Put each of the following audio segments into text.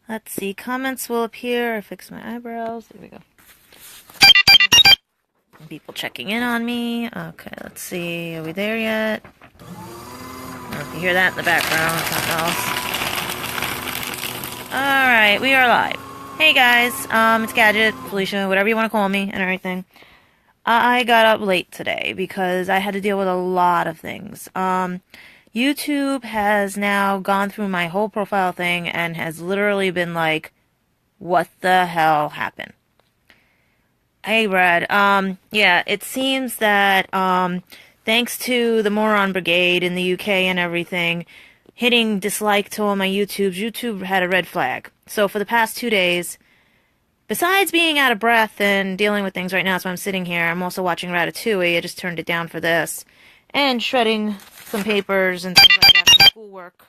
Let's see. Comments will appear. I fixed my eyebrows. There we go. People checking in on me. Okay, let's see. Are we there yet? I don't know if you hear that in the background. Something else. Alright, we are live. Hey guys, it's Gadget, Felicia, whatever you want to call me, and everything. I got up late today because I had to deal with a lot of things. YouTube has now gone through my whole profile thing and has literally been like, what the hell happened? Hey, Brad. Yeah, it seems that, thanks to the Moron Brigade in the UK and everything, hitting dislike to all my YouTube had a red flag. So for the past 2 days, besides being out of breath and dealing with things right now, so I'm sitting here, I'm also watching Ratatouille. I just turned it down for this. And shredding some papers and things like that, some schoolwork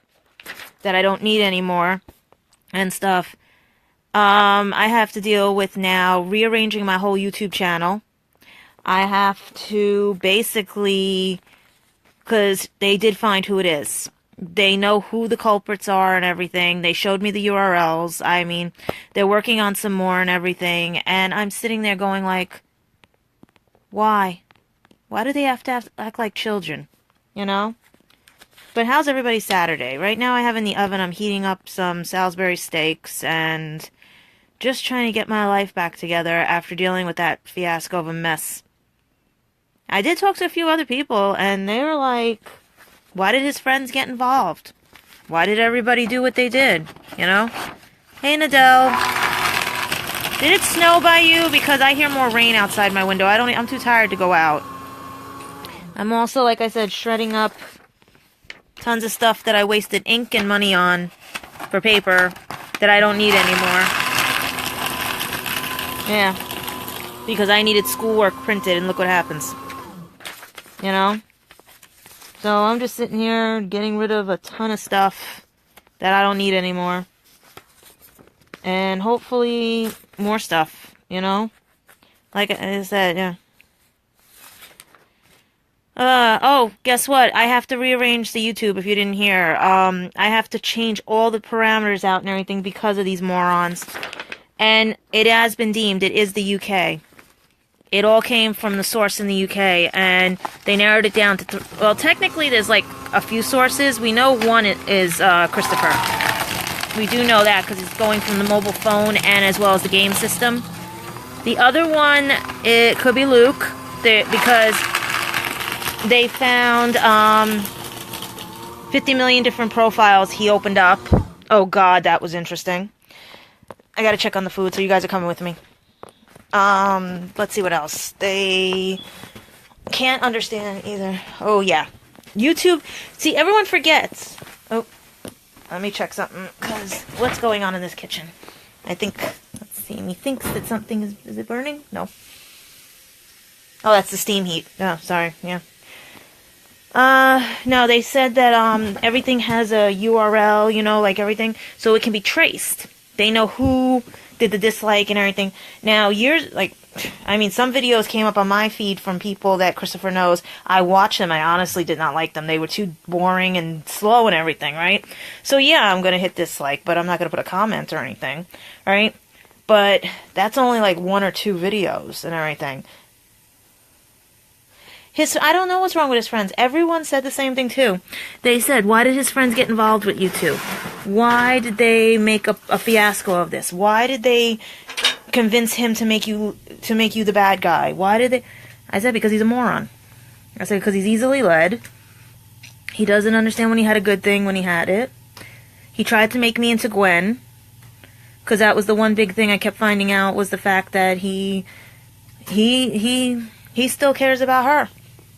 that I don't need anymore and stuff. I have to deal with now rearranging my whole YouTube channel. I have to basically, because they did find who it is. They know who the culprits are and everything. They showed me the URLs. I mean, they're working on some more and everything. And I'm sitting there going like, why? Why do they have to act like children? You know? But how's everybody's Saturday? Right now I have in the oven, I'm heating up some Salisbury steaks and just trying to get my life back together after dealing with that fiasco of a mess. I did talk to a few other people, and they were like, why did his friends get involved? Why did everybody do what they did? You know? Hey, Nadell. Did it snow by you? Because I hear more rain outside my window. I'm too tired to go out. I'm also, like I said, shredding up tons of stuff that I wasted ink and money on for paper that I don't need anymore. Yeah. Because I needed schoolwork printed, and look what happens. You know? So I'm just sitting here getting rid of a ton of stuff that I don't need anymore. And hopefully more stuff, you know? Like I said, yeah. Oh, guess what? I have to rearrange the YouTube if you didn't hear. I have to change all the parameters out and everything because of these morons. And it has been deemed, it is the UK. It all came from the source in the UK, and they narrowed it down to, well, technically there's like a few sources. We know one is Christopher. We do know that because it's going from the mobile phone and as well as the game system. The other one, it could be Luke, because they found 50 million different profiles he opened up. Oh god, that was interesting. I gotta check on the food, so you guys are coming with me. Let's see what else. They can't understand either. Oh, yeah. YouTube. See, everyone forgets. Oh, let me check something, because what's going on in this kitchen? I think, let's see, he thinks that something is it burning? No. Oh, that's the steam heat. Oh, sorry, yeah. No, they said that, everything has a URL, you know, like everything, so it can be traced. They know who did the dislike and everything. Now, some videos came up on my feed from people that Christopher knows. I watched them. I honestly did not like them. They were too boring and slow and everything, right? So, yeah, I'm going to hit dislike, but I'm not going to put a comment or anything, right? But that's only like 1 or 2 videos and everything. I don't know what's wrong with his friends. Everyone said the same thing, too. They said, why did his friends get involved with you two? Why did they make a fiasco of this? Why did they convince him to make you the bad guy? Why did they... I said, because he's a moron. I said, because he's easily led. He doesn't understand when he had a good thing when he had it. He tried to make me into Gwen. Because that was the one big thing I kept finding out, was the fact that he still cares about her.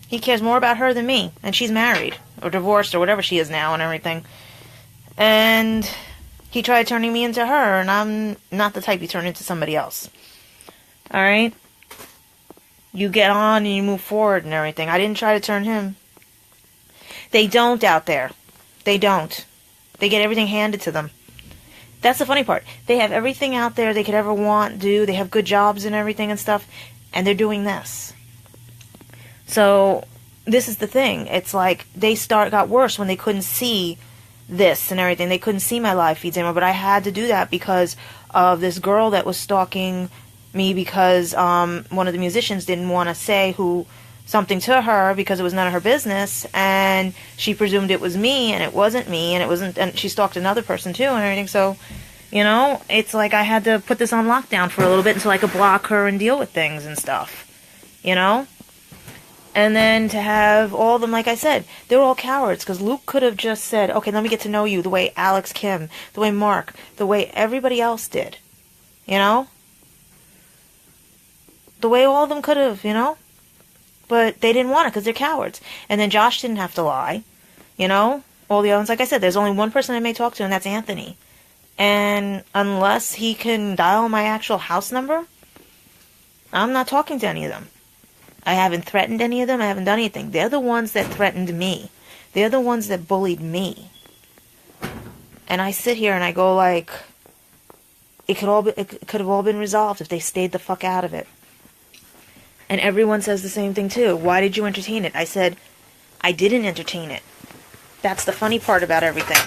He cares more about her than me. And she's married. Or divorced. Or whatever she is now and everything. And he tried turning me into her. And I'm not the type you turn into somebody else. Alright? You get on and you move forward and everything. I didn't try to turn him. They don't out there. They don't. They get everything handed to them. That's the funny part. They have everything out there they could ever want, do. They have good jobs and everything and stuff. And they're doing this. So, this is the thing. It's like, they got worse when they couldn't see this and everything. They couldn't see my live feeds anymore, but I had to do that because of this girl that was stalking me because one of the musicians didn't want to say something to her because it was none of her business, and she presumed it was me, and it wasn't me, and she stalked another person too and everything. So, you know, it's like I had to put this on lockdown for a little bit until I could block her and deal with things and stuff, you know? And then to have all of them, like I said, they're all cowards, because Luke could have just said, okay, let me get to know you the way Alex Kim, the way Mark, the way everybody else did, you know? The way all of them could have, you know? But they didn't want it because they're cowards. And then Josh didn't have to lie, you know? All the other ones, like I said, there's only one person I may talk to, and that's Anthony. And unless he can dial my actual house number, I'm not talking to any of them. I haven't threatened any of them. I haven't done anything. They're the ones that threatened me. They're the ones that bullied me. And I sit here and I go like, it could have all been resolved if they stayed the fuck out of it. And everyone says the same thing too. Why did you entertain it? I said, I didn't entertain it. That's the funny part about everything.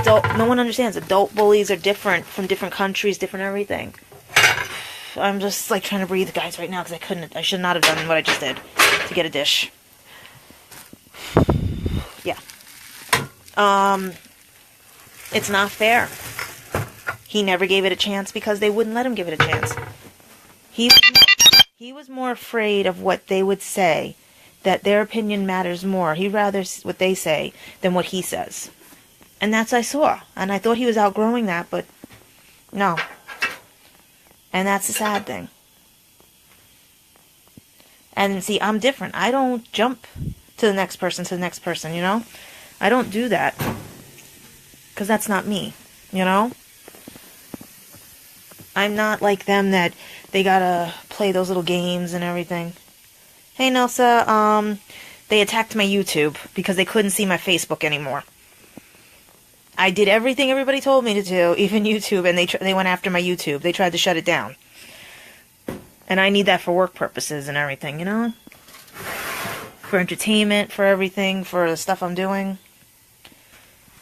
No one understands. Adult bullies are different from different countries, different everything. I'm just like trying to breathe, guys, right now, because I should not have done what I just did to get a dish. Yeah. It's not fair. He never gave it a chance because they wouldn't let him give it a chance. He was more afraid of what they would say, that their opinion matters more. He'd rather what they say than what he says. And that's what I saw. And I thought he was outgrowing that, but no. And that's the sad thing. And see, I'm different. I don't jump to the next person, you know? I don't do that. Because that's not me, you know? I'm not like them that they gotta play those little games and everything. Hey, Nelsa, they attacked my YouTube because they couldn't see my Facebook anymore. I did everything everybody told me to do, even YouTube, and they went after my YouTube. They tried to shut it down. And I need that for work purposes and everything, you know? For entertainment, for everything, for the stuff I'm doing.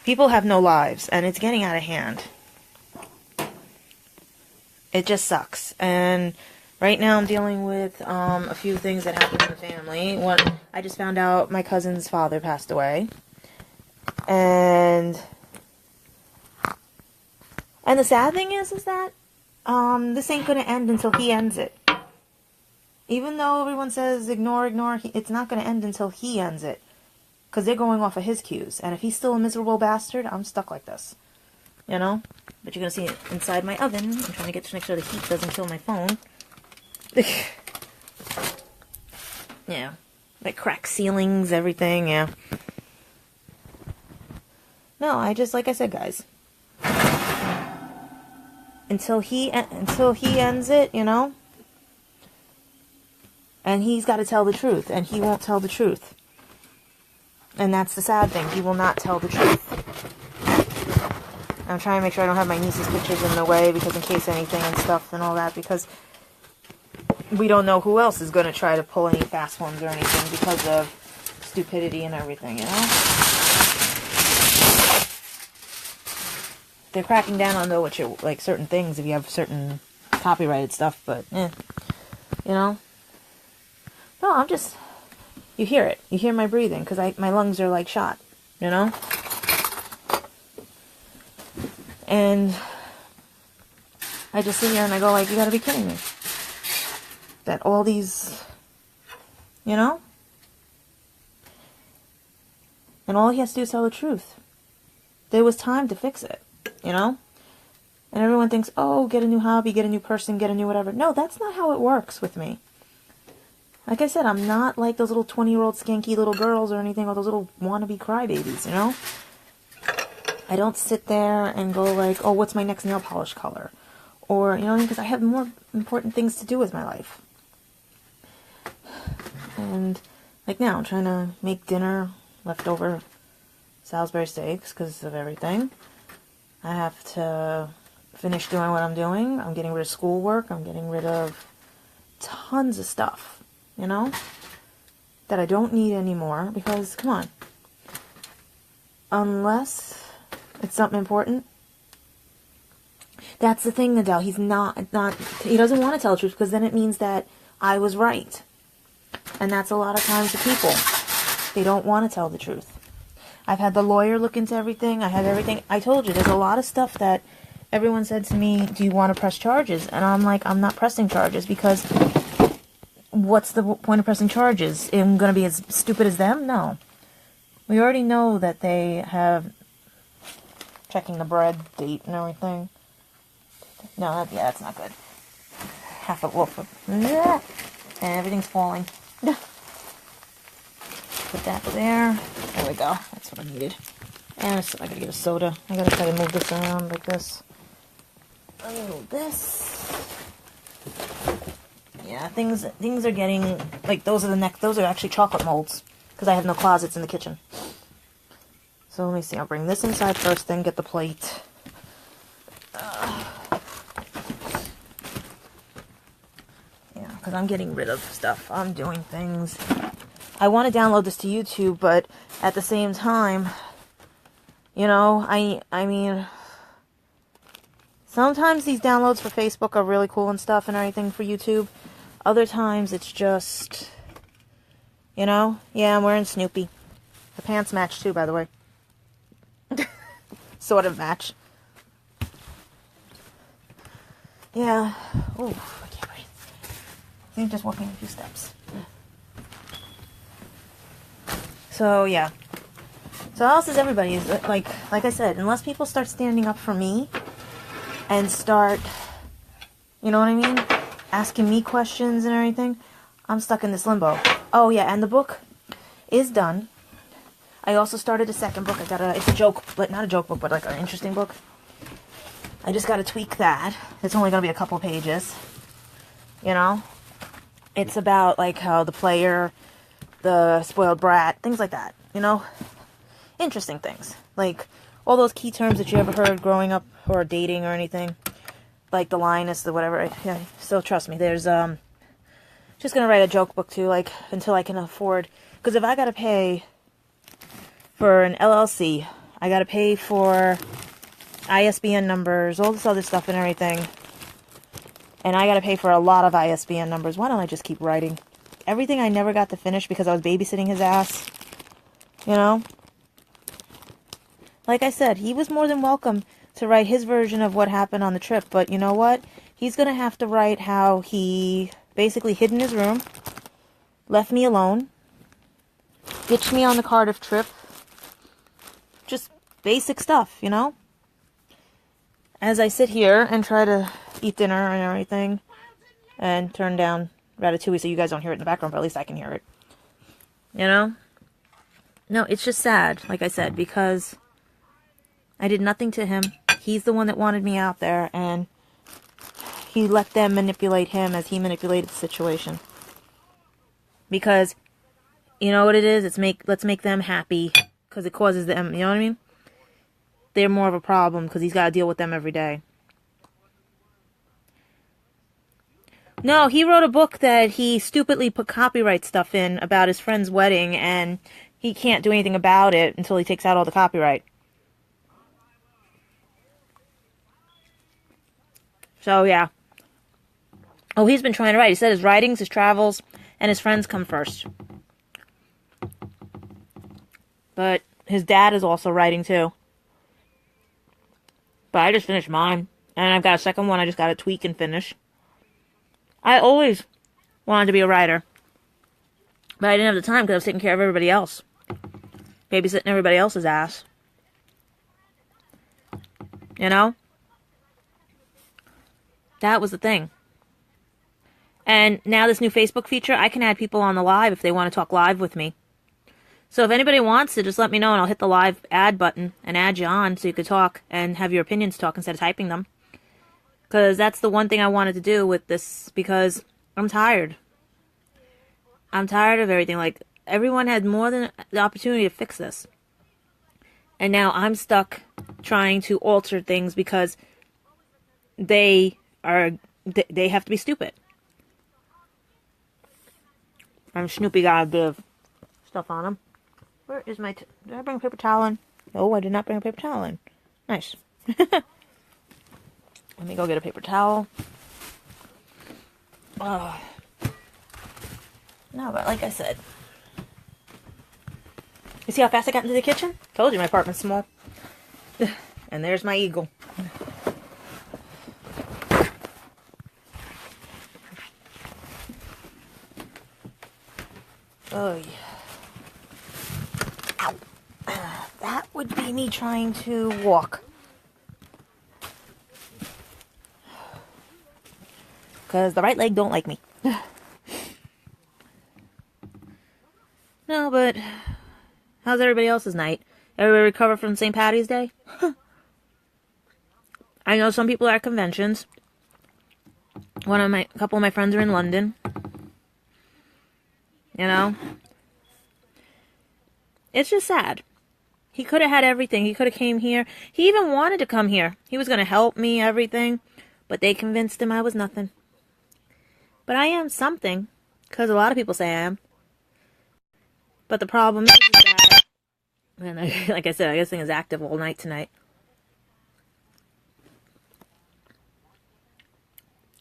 People have no lives, and it's getting out of hand. It just sucks. And right now I'm dealing with a few things that happened in the family. One, I just found out my cousin's father passed away. And the sad thing is that this ain't going to end until he ends it. Even though everyone says ignore, it's not going to end until he ends it. Because they're going off of his cues. And if he's still a miserable bastard, I'm stuck like this. You know? But you're going to see it inside my oven. I'm trying to get to make sure the heat doesn't kill my phone. Yeah. Like cracked ceilings, everything, yeah. No, like I said, guys. Until he ends it, you know? And he's got to tell the truth, and he won't tell the truth. And that's the sad thing. He will not tell the truth. I'm trying to make sure I don't have my niece's pictures in the way, because in case anything and stuff and all that, because we don't know who else is going to try to pull any fast ones or anything because of stupidity and everything, you know? They're cracking down on what you like certain things if you have certain copyrighted stuff, but you know. No, I'm just. You hear it. You hear my breathing because my lungs are like shot, you know. And I just sit here and I go like, you gotta be kidding me. That all these, you know. And all he has to do is tell the truth. There was time to fix it. You know? And everyone thinks, oh, get a new hobby, get a new person, get a new whatever. No, that's not how it works with me. Like I said, I'm not like those little 20-year-old skanky little girls or anything, or those little wannabe crybabies, you know? I don't sit there and go like, oh, what's my next nail polish color? Or, you know what I mean? Because I have more important things to do with my life. And, like now, I'm trying to make dinner, leftover Salisbury steaks because of everything. I have to finish doing what I'm doing. I'm getting rid of schoolwork. I'm getting rid of tons of stuff, you know, that I don't need anymore because, come on. unless it's something important. That's the thing, Adele. He doesn't want to tell the truth because then it means that I was right. And that's a lot of times the people. They don't want to tell the truth. I've had the lawyer look into everything. I have everything. I told you, there's a lot of stuff that everyone said to me, do you want to press charges? And I'm like, I'm not pressing charges because what's the point of pressing charges? Am I going to be as stupid as them? No. We already know that they have checking the bread date and everything. No, that's not good. Half a wolf. And everything's falling. Put that there. There we go. That's what I needed. And I gotta get a soda. I gotta try to move this around like this. Let me move this. Yeah, things are getting like those are actually chocolate molds because I have no closets in the kitchen. So let me see. I'll bring this inside first, then get the plate. Yeah, because I'm getting rid of stuff. I'm doing things. I want to download this to YouTube, but at the same time, you know, I mean, sometimes these downloads for Facebook are really cool and stuff and everything for YouTube. Other times it's just, you know, yeah, I'm wearing Snoopy. The pants match too, by the way. Sort of match. Yeah. Ooh, I can't breathe. I think I'm just walking a few steps. So, yeah. So how else is everybody? Like I said, unless people start standing up for me and start, you know what I mean? Asking me questions and everything, I'm stuck in this limbo. Oh, yeah, and the book is done. I also started a second book. It's a joke, but not a joke book, but like an interesting book. I just got to tweak that. It's only going to be a couple pages. You know? It's about like how the player, the spoiled brat, things like that. You know? Interesting things. Like all those key terms that you ever heard growing up or dating or anything. Like the lioness, the whatever. Yeah, so trust me, there's just going to write a joke book too, like until I can afford. Because if I got to pay for an LLC, I got to pay for ISBN numbers, all this other stuff and everything. And I got to pay for a lot of ISBN numbers. Why don't I just keep writing? Everything I never got to finish because I was babysitting his ass. You know? Like I said, he was more than welcome to write his version of what happened on the trip. But you know what? He's going to have to write how he basically hid in his room, left me alone, ditched me on the Cardiff trip. Just basic stuff, you know? As I sit here and try to eat dinner and everything, and turn down Ratatouille so you guys don't hear it in the background, but at least I can hear it. You know? No, it's just sad, like I said, because I did nothing to him. He's the one that wanted me out there, and he let them manipulate him as he manipulated the situation. Because, you know what it is? Let's make them happy, because it causes them, you know what I mean? They're more of a problem, because he's got to deal with them every day. No, he wrote a book that he stupidly put copyright stuff in about his friend's wedding, and he can't do anything about it until he takes out all the copyright. So, yeah. Oh, he's been trying to write. He said his writings, his travels, and his friends come first. But his dad is also writing, too. But I just finished mine. And I've got a second one I just got to tweak and finish. I always wanted to be a writer. But I didn't have the time because I was taking care of everybody else. Babysitting everybody else's ass. You know? That was the thing. And now this new Facebook feature, I can add people on the live if they want to talk live with me. So if anybody wants to, just let me know and I'll hit the live add button and add you on so you could talk and have your opinions talk instead of typing them. Because that's the one thing I wanted to do with this, because I'm tired. I'm tired of everything. Like, everyone had more than the opportunity to fix this. And now I'm stuck trying to alter things because they have to be stupid. And Snoopy got a bit of stuff on him. Where is my... Did I bring a paper towel in? Oh, I did not bring a paper towel in. Nice. Let me go get a paper towel. No, but like I said, you see how fast I got into the kitchen? Told you my apartment's small. And there's my eagle. Oh, yeah. Ow. That would be me trying to walk. Because the right leg don't like me. No, but how's everybody else's night? Everybody recover from St. Patty's Day? I know some people are at conventions. A couple of my friends are in London. You know? It's just sad. He could have had everything. He could have came here. He even wanted to come here. He was going to help me, everything. But they convinced him I was nothing. But I am something. Because a lot of people say I am. But the problem is that, and like I said, I guess thing is active all night tonight.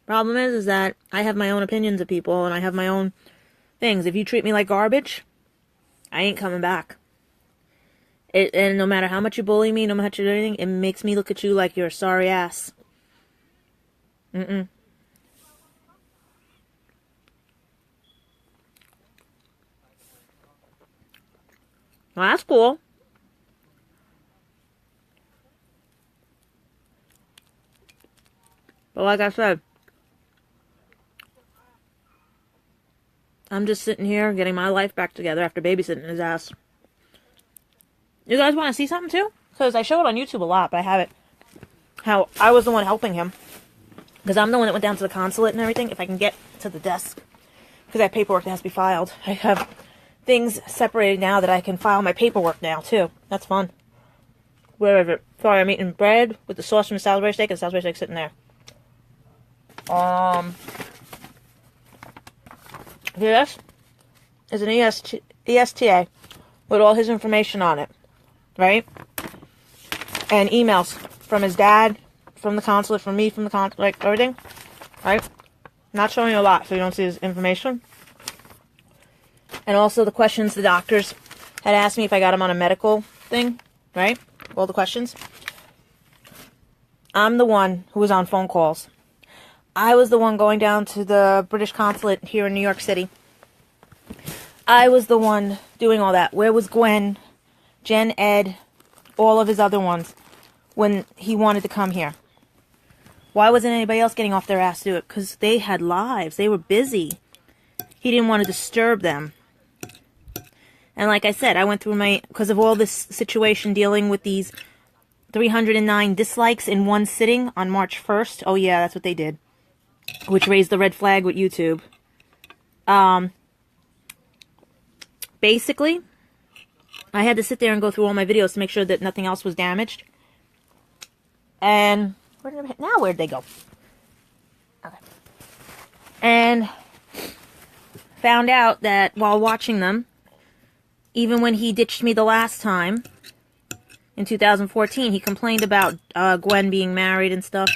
Problem is that I have my own opinions of people, and I have my own things. If you treat me like garbage, I ain't coming back. And no matter how much you bully me, no matter how much you do anything, it makes me look at you like you're a sorry ass. Well, that's cool. But like I said, I'm just sitting here getting my life back together after babysitting his ass. You guys want to see something too? Because I show it on YouTube a lot, but I have it. How I was the one helping him. Because I'm the one that went down to the consulate and everything, if I can get to the desk. Because I have paperwork that has to be filed. I have things separated now that I can file my paperwork now, too. That's fun. Where is it? Sorry, I'm eating bread with the sauce from the Salisbury steak, and the Salisbury steak sitting there. This is an ESTA with all his information on it. Right? And emails from his dad, from the consulate, from me, from the consulate, like everything. Right? Not showing you a lot so you don't see his information. And also the questions the doctors had asked me if I got him on a medical thing. Right? All the questions. I'm the one who was on phone calls. I was the one going down to the British consulate here in New York City. I was the one doing all that. Where was Gwen, Jen, Ed, all of his other ones when he wanted to come here? Why wasn't anybody else getting off their ass to do it? Because they had lives. They were busy. He didn't want to disturb them. And like I said, I went through because of all this situation dealing with these 309 dislikes in one sitting on March 1st. Oh yeah, that's what they did. Which raised the red flag with YouTube. Basically, I had to sit there and go through all my videos to make sure that nothing else was damaged. And where'd they go? Okay. And found out that while watching them, even when he ditched me the last time in 2014, he complained about Gwen being married and stuff,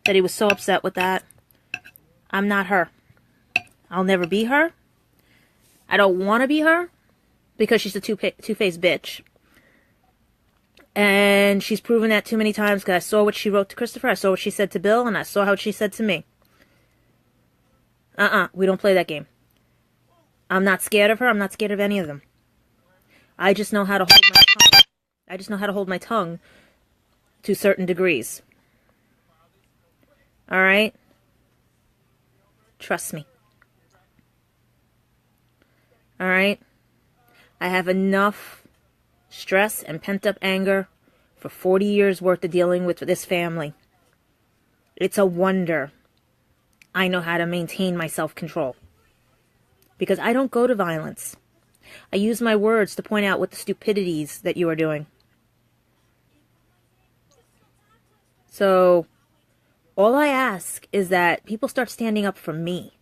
that he was so upset with that. I'm not her. I'll never be her. I don't want to be her because she's a two-faced bitch. And she's proven that too many times because I saw what she wrote to Christopher, I saw what she said to Bill, and I saw what she said to me. We don't play that game. I'm not scared of her. I'm not scared of any of them. I just know how to hold my tongue. I just know how to hold my tongue to certain degrees. Alright? Trust me. Alright? I have enough stress and pent-up anger for 40 years worth of dealing with this family. It's a wonder I know how to maintain my self-control. Because I don't go to violence. I use my words to point out what the stupidities that you are doing. So, all I ask is that people start standing up for me.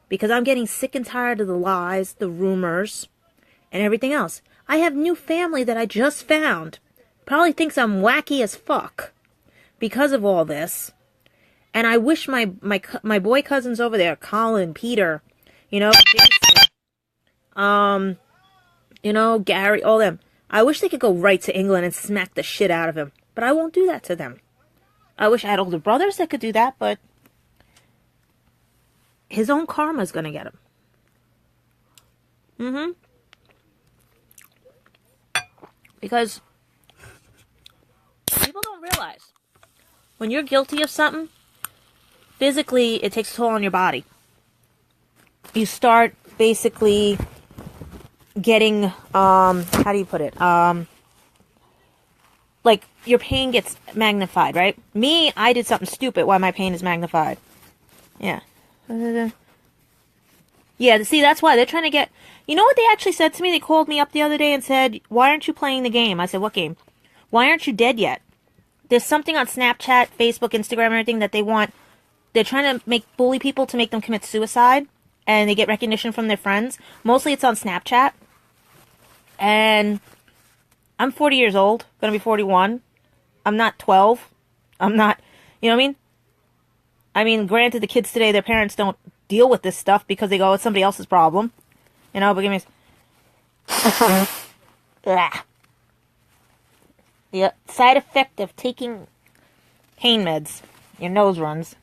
Because I'm getting sick and tired of the lies, the rumors, and everything else. I have new family that I just found. Probably thinks I'm wacky as fuck because of all this. And I wish my boy cousins over there, Colin, Peter, Jason, Gary, all them. I wish they could go right to England and smack the shit out of him. But I won't do that to them. I wish I had older brothers that could do that, but his own karma's gonna get him. Because people don't realize when you're guilty of something, physically it takes a toll on your body. You start basically getting, how do you put it? Like your pain gets magnified, right? Me, I did something stupid. Why my pain is magnified? Yeah. Yeah, see, that's why they're trying to get... You know what they actually said to me? They called me up the other day and said, why aren't you playing the game? I said, what game? Why aren't you dead yet? There's something on Snapchat, Facebook, Instagram, and everything that they want. They're trying to bully people to make them commit suicide. And they get recognition from their friends. Mostly it's on Snapchat. And I'm 40 years old. Gonna be 41. I'm not 12. I'm not... You know what I mean? I mean, granted, the kids today, their parents don't deal with this stuff because they go, it's somebody else's problem. You know, but give me... The side effect of taking pain meds. Your nose runs.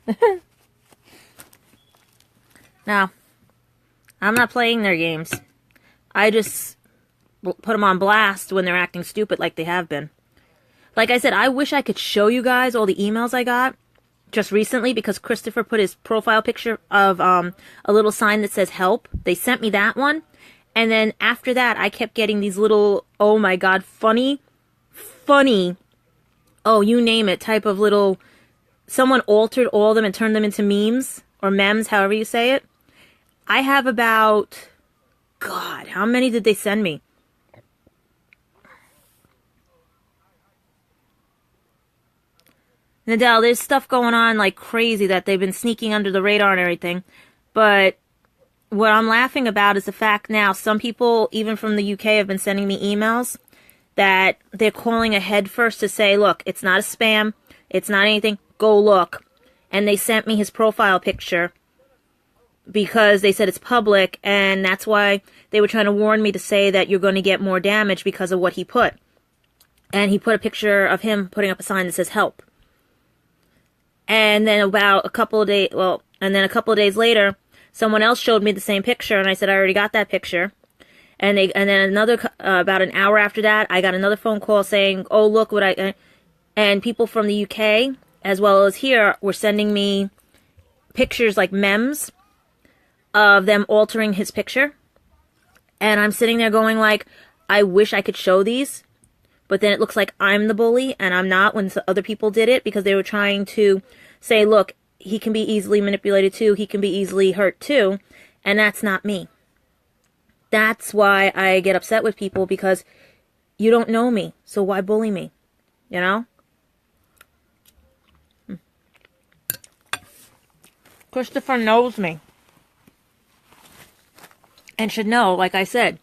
Now, I'm not playing their games. I just put them on blast when they're acting stupid like they have been. Like I said, I wish I could show you guys all the emails I got just recently because Christopher put his profile picture of a little sign that says help. They sent me that one. And then after that, I kept getting these little, oh my God, funny, oh, you name it, type of little, someone altered all of them and turned them into memes or memes, however you say it. I have about, God, how many did they send me? Nadal, there's stuff going on like crazy that they've been sneaking under the radar and everything. But what I'm laughing about is the fact now some people, even from the UK, have been sending me emails that they're calling ahead first to say, look, it's not a spam. It's not anything. Go look. And they sent me his profile picture because they said it's public. And that's why they were trying to warn me to say that you're going to get more damage because of what he put. And he put a picture of him putting up a sign that says help. And then about a couple of days, later, someone else showed me the same picture, and I said I already got that picture. And then about an hour after that, I got another phone call saying, "Oh, look what I," and people from the UK as well as here were sending me pictures like memes of them altering his picture, and I'm sitting there going like, I wish I could show these. But then it looks like I'm the bully, and I'm not when other people did it, because they were trying to say, look, he can be easily manipulated too, he can be easily hurt too, and that's not me. That's why I get upset with people, because you don't know me, so why bully me? You know? Christopher knows me. And should know, like I said,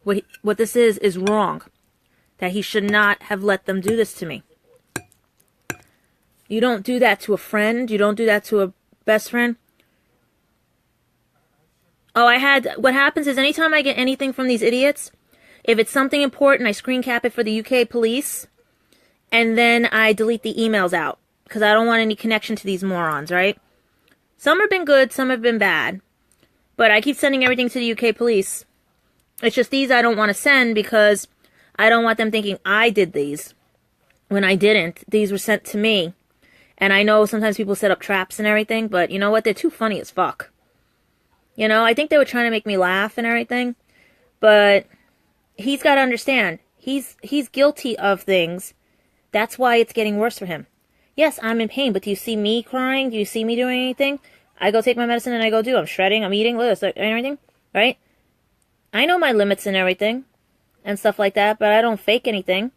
what this is wrong. That he should not have let them do this to me. You don't do that to a friend. You don't do that to a best friend. Oh, what happens is anytime I get anything from these idiots, if it's something important, I screen cap it for the UK police, and then I delete the emails out, because I don't want any connection to these morons, right? Some have been good, some have been bad, but I keep sending everything to the UK police. It's just these I don't want to send, because I don't want them thinking I did these when I didn't. These were sent to me. And I know sometimes people set up traps and everything, but you know what? They're too funny as fuck. You know, I think they were trying to make me laugh and everything, but he's got to understand. He's guilty of things. That's why it's getting worse for him. Yes, I'm in pain, but do you see me crying? Do you see me doing anything? I go take my medicine and I go do. I'm shredding, I'm eating, this, and everything, right? I know my limits and everything. And stuff like that, but I don't fake anything.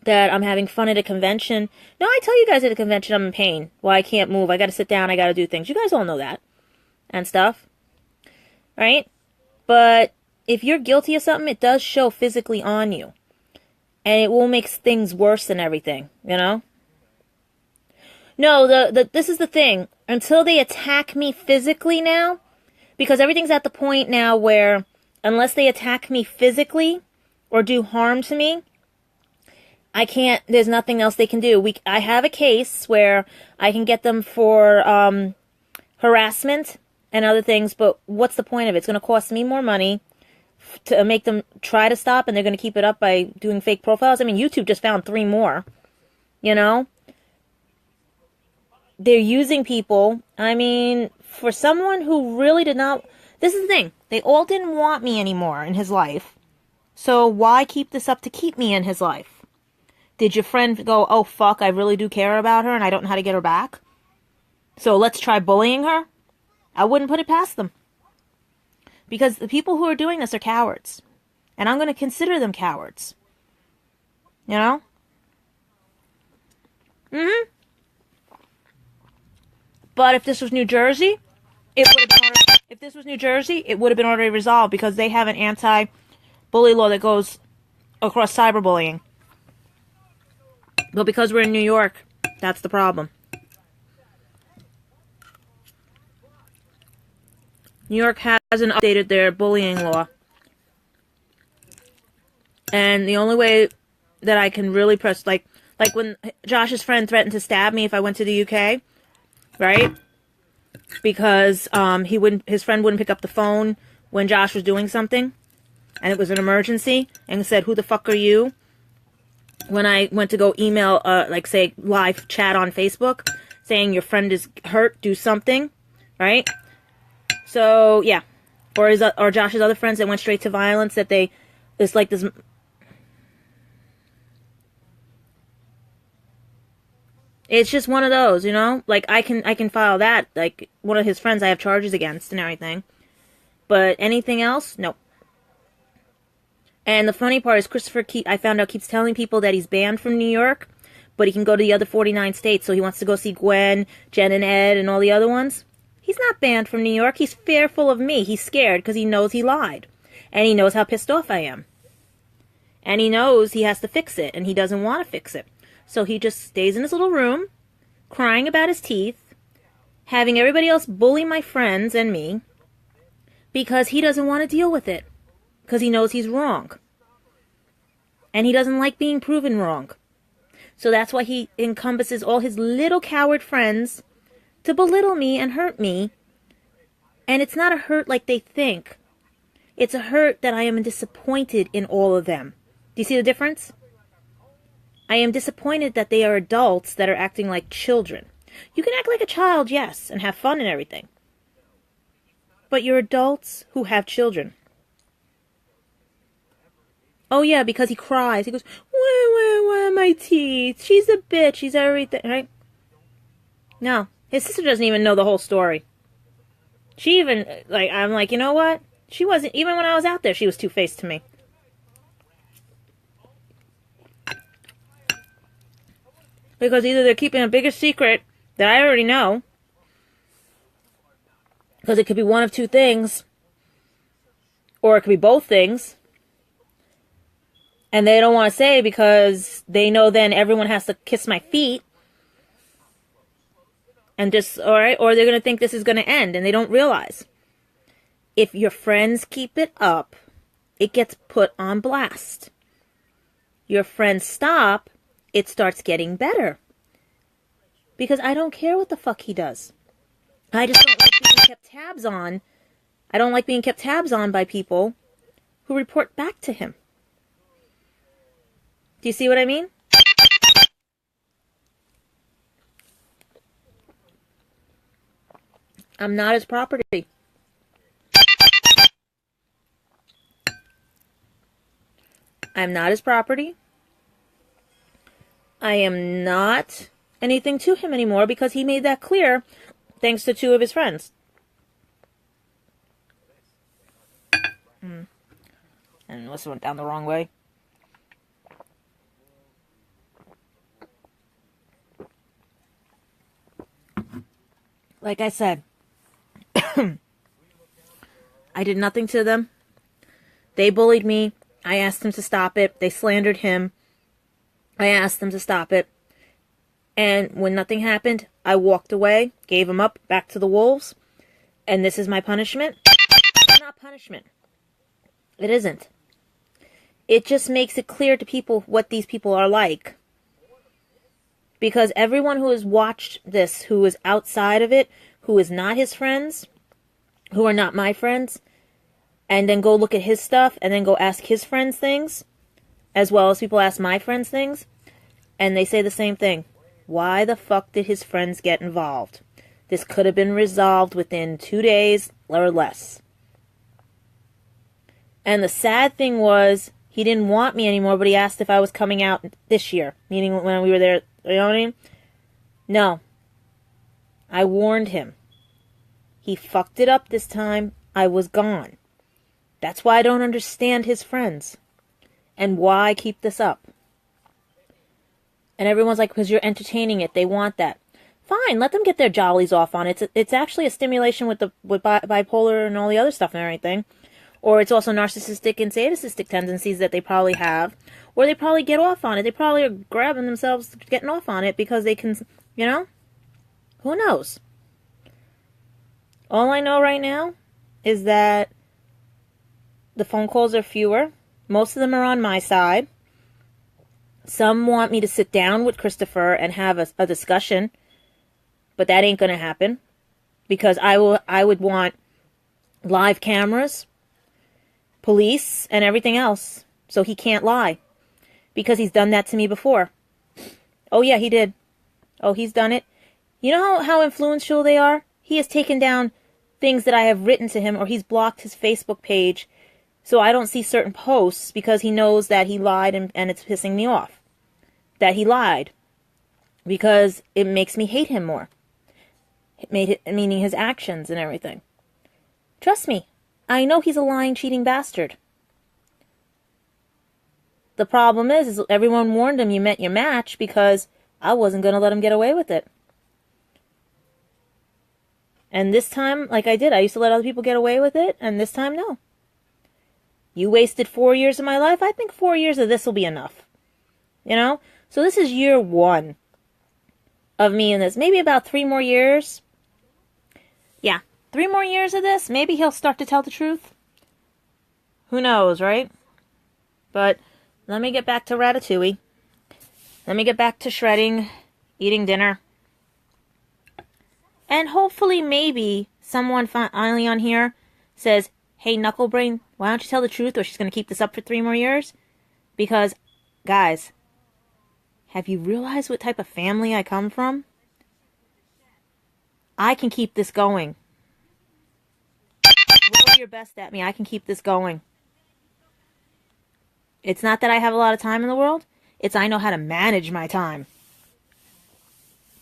That I'm having fun at a convention. No, I tell you guys at a convention I'm in pain. Well, I can't move. I gotta sit down. I gotta do things. You guys all know that. And stuff. Right? But if you're guilty of something, it does show physically on you. And it will make things worse and everything, you know? No, this is the thing. Until they attack me physically now, because everything's at the point now where unless they attack me physically or do harm to me, I can't, there's nothing else they can do. I have a case where I can get them for harassment and other things, but what's the point of it? It's going to cost me more money to make them try to stop, and they're going to keep it up by doing fake profiles. I mean, YouTube just found 3 more, you know? They're using people. I mean, for someone who really did not, this is the thing, they all didn't want me anymore in his life, so why keep this up to keep me in his life? Did your friend go, oh fuck, I really do care about her and I don't know how to get her back, so let's try bullying her? I wouldn't put it past them. Because the people who are doing this are cowards. And I'm going to consider them cowards. You know? But if this was New Jersey, it would have been already resolved, because they have an anti-bully law that goes across cyberbullying. But because we're in New York, that's the problem. New York hasn't updated their bullying law. And the only way that I can really press, like when Josh's friend threatened to stab me if I went to the UK, right? Because his friend wouldn't pick up the phone when Josh was doing something, and it was an emergency, and said, "Who the fuck are you?" When I went to go email, say live chat on Facebook, saying your friend is hurt, do something, right? So yeah, or Josh's other friends that went straight to violence, that it's like this. It's just one of those, you know? Like, I can file that. Like, one of his friends I have charges against and everything. But anything else? No. And the funny part is Christopher, I found out, keeps telling people that he's banned from New York, but he can go to the other 49 states, so he wants to go see Gwen, Jen and Ed, and all the other ones. He's not banned from New York. He's fearful of me. He's scared because he knows he lied. And he knows how pissed off I am. And he knows he has to fix it, and he doesn't want to fix it. So he just stays in his little room, crying about his teeth, having everybody else bully my friends and me, because he doesn't want to deal with it. Because he knows he's wrong. And he doesn't like being proven wrong. So that's why he encompasses all his little coward friends to belittle me and hurt me. And it's not a hurt like they think. It's a hurt that I am disappointed in all of them. Do you see the difference? I am disappointed that they are adults that are acting like children. You can act like a child, yes, and have fun and everything. But you're adults who have children. Oh yeah, because he cries. He goes, wah, my teeth. She's a bitch. She's everything, right? No, his sister doesn't even know the whole story. She even, I'm like, you know what? She wasn't, even when I was out there, she was two-faced to me. Because either they're keeping a bigger secret that I already know, because it could be one of two things, or it could be both things, and they don't want to say because they know then everyone has to kiss my feet, and just, alright, or they're going to think this is going to end, and they don't realize. If your friends keep it up, it gets put on blast. Your friends stop, it starts getting better. Because I don't care what the fuck he does. I just don't like being kept tabs on. I don't like being kept tabs on by people who report back to him. Do you see what I mean? I'm not his property. I'm not his property. I am not anything to him anymore because he made that clear thanks to 2 of his friends. And this went down the wrong way. Like I said, I did nothing to them. They bullied me. I asked them to stop it. They slandered him. I asked them to stop it. And when nothing happened, I walked away, gave him up, back to the wolves. And this is my punishment? It's not punishment. It isn't. It just makes it clear to people what these people are like. Because everyone who has watched this, who is outside of it, who is not his friends, who are not my friends, and then go look at his stuff, and then go ask his friends things, as well as people ask my friends things, and they say the same thing. Why the fuck did his friends get involved? This could have been resolved within 2 days or less. And the sad thing was, he didn't want me anymore, but he asked if I was coming out this year, meaning when we were there, you know what I mean? No. I warned him. He fucked it up this time. I was gone. That's why I don't understand his friends. And why I keep this up. And everyone's like, because you're entertaining it. They want that. Fine, let them get their jollies off on it. It's actually a stimulation with bipolar and all the other stuff and everything. Or it's also narcissistic and sadistic tendencies that they probably have. Or they probably get off on it. They probably are grabbing themselves, getting off on it because they can, you know? Who knows? All I know right now is that the phone calls are fewer. Most of them are on my side. Some want me to sit down with Christopher and have a discussion. But that ain't going to happen. Because I would want live cameras, police, and everything else. So he can't lie. Because he's done that to me before. Oh yeah, he did. Oh, he's done it. You know how influential they are? He has taken down things that I have written to him, or he's blocked his Facebook page so I don't see certain posts because he knows that he lied and it's pissing me off. That he lied. Because it makes me hate him more. Meaning his actions and everything. Trust me, I know he's a lying, cheating bastard. The problem is everyone warned him you met your match because I wasn't going to let him get away with it. And this time, like I did, I used to let other people get away with it, and this time, no. You wasted 4 years of my life. I think 4 years of this will be enough. You know? So this is year 1 of me in this. Maybe about 3 more years. Yeah, 3 more years of this. Maybe he'll start to tell the truth. Who knows, right? But let me get back to Ratatouille. Let me get back to shredding, eating dinner. And hopefully, maybe, someone finally on here says, hey, Knucklebrain, why don't you tell the truth or she's going to keep this up for 3 more years? Because, guys, have you realized what type of family I come from? I can keep this going. Roll your best at me. I can keep this going. It's not that I have a lot of time in the world. It's I know how to manage my time.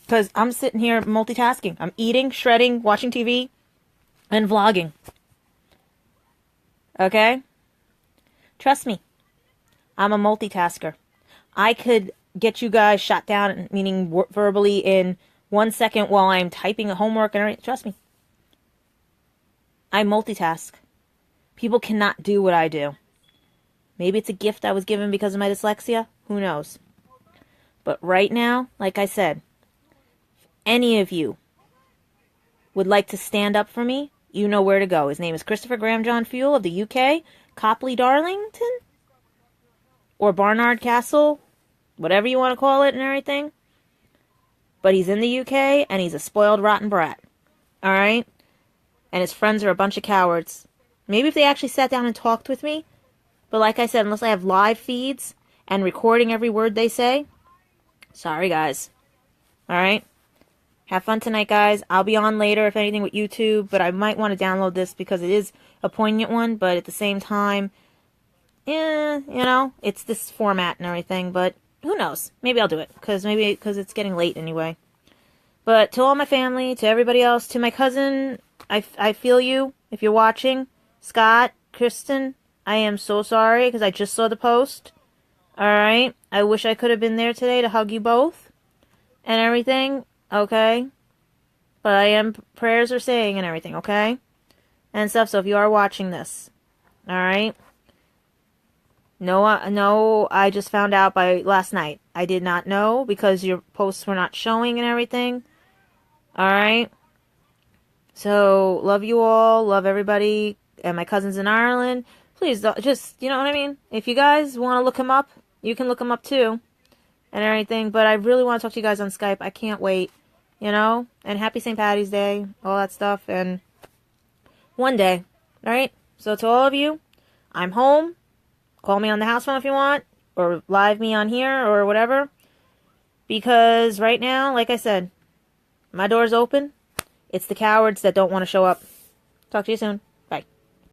Because I'm sitting here multitasking. I'm eating, shredding, watching TV, and vlogging. Okay? Trust me. I'm a multitasker. I could get you guys shot down, meaning verbally, in 1 second while I'm typing a homework and everything. Trust me. I multitask. People cannot do what I do. Maybe it's a gift I was given because of my dyslexia. Who knows? But right now, like I said, any of you would like to stand up for me, you know where to go. His name is Christopher Graham John Fuel of the UK, Copley Darlington, or Barnard Castle, whatever you want to call it and everything. But he's in the UK, and he's a spoiled, rotten brat. Alright? And his friends are a bunch of cowards. Maybe if they actually sat down and talked with me, but like I said, unless I have live feeds and recording every word they say, sorry guys. Alright? Have fun tonight, guys. I'll be on later, if anything, with YouTube, but I might want to download this because it is a poignant one, but at the same time, you know, it's this format and everything, but who knows? Maybe I'll do it, because it's getting late anyway. But to all my family, to everybody else, to my cousin, I feel you, if you're watching. Scott, Kristen, I am so sorry, because I just saw the post. Alright? I wish I could have been there today to hug you both, and everything. Okay? But I am, prayers are saying and everything, okay? And stuff, so if you are watching this, alright? No, no, I just found out by last night. I did not know because your posts were not showing and everything. Alright? So, love you all. Love everybody. And my cousins in Ireland. Please, just, you know what I mean? If you guys want to look him up, you can look him up too. And everything. But I really want to talk to you guys on Skype. I can't wait. You know? And happy St. Patty's Day. All that stuff. And one day. Alright? So, to all of you, I'm home. Call me on the house phone if you want, or live me on here, or whatever. Because right now, like I said, my door's open. It's the cowards that don't want to show up. Talk to you soon.